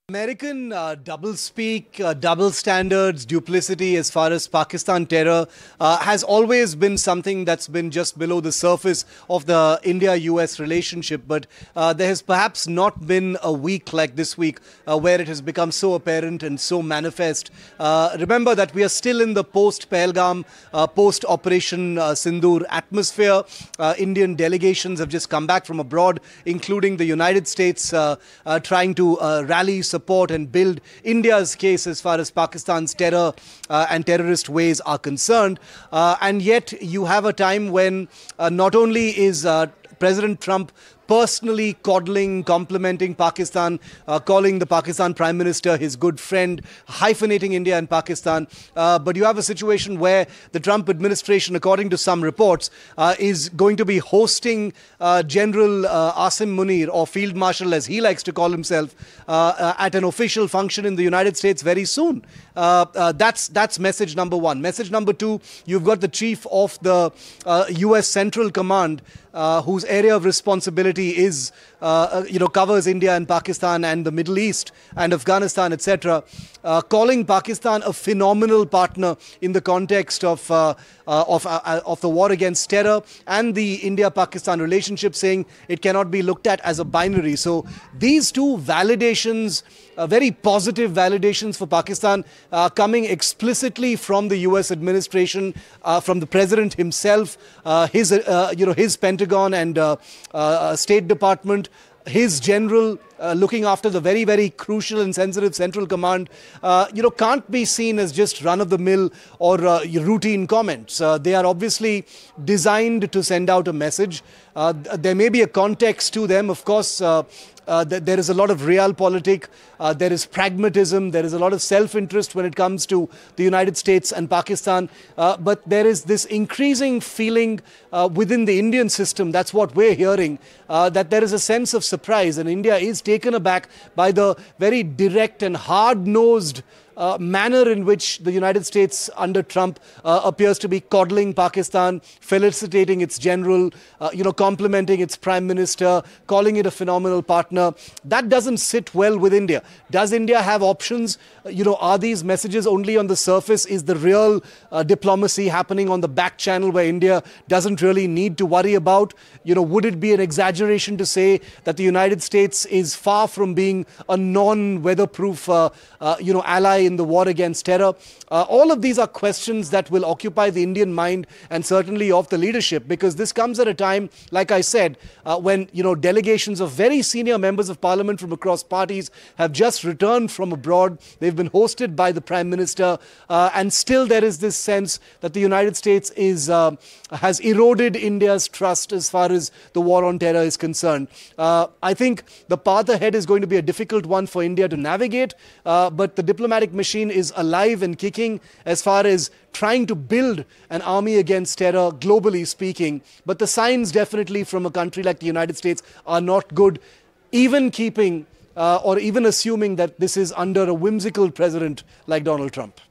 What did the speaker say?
American doublespeak, double standards, duplicity as far as Pakistan terror has always been something that's been just below the surface of the India-US relationship. But there has perhaps not been a week like this week where it has become so apparent and so manifest. Remember that we are still in the post-Pahalgam, post-Operation Sindoor atmosphere. Indian delegations have just come back from abroad, including the United States, trying to rally support and build India's case as far as Pakistan's terror and terrorist ways are concerned. And yet you have a time when not only is President Trump personally coddling, complimenting Pakistan, calling the Pakistan Prime Minister his good friend, hyphenating India and Pakistan. But you have a situation where the Trump administration, according to some reports, is going to be hosting General Asim Munir, or Field Marshal as he likes to call himself, at an official function in the United States very soon. That's message number one. Message number two, you've got the chief of the US Central Command, whose area of responsibility is, covers India and Pakistan and the Middle East and Afghanistan, etc., calling Pakistan a phenomenal partner in the context of the war against terror and the India-Pakistan relationship, saying it cannot be looked at as a binary. So these two validations, very positive validations for Pakistan, coming explicitly from the US administration, from the president himself, his Pentagon and State Department, his general looking after the very, very crucial and sensitive Central Command, can't be seen as just run-of-the-mill or routine comments. They are obviously designed to send out a message. There may be a context to them, of course. There is a lot of realpolitik, there is pragmatism, there is a lot of self-interest when it comes to the United States and Pakistan, but there is this increasing feeling within the Indian system, that's what we're hearing, that there is a sense of surprise, and India is taken aback by the very direct and hard-nosed manner in which the United States under Trump appears to be coddling Pakistan, felicitating its general, complimenting its prime minister, calling it a phenomenal partner. That doesn't sit well with India. Does India have options? Are these messages only on the surface? Is the real diplomacy happening on the back channel where India doesn't really need to worry about? Would it be an exaggeration to say that the United States is far from being a non-weatherproof, ally in the war against terror? All of these are questions that will occupy the Indian mind and certainly of the leadership, because this comes at a time, like I said, when delegations of very senior members of parliament from across parties have just returned from abroad. They've been hosted by the Prime Minister, and still there is this sense that the United States has eroded India's trust as far as the war on terror is concerned. I think the path ahead is going to be a difficult one for India to navigate, but the diplomatic machine is alive and kicking as far as trying to build an army against terror, globally speaking. But the signs definitely from a country like the United States are not good, even keeping or even assuming that this is under a whimsical president like Donald Trump.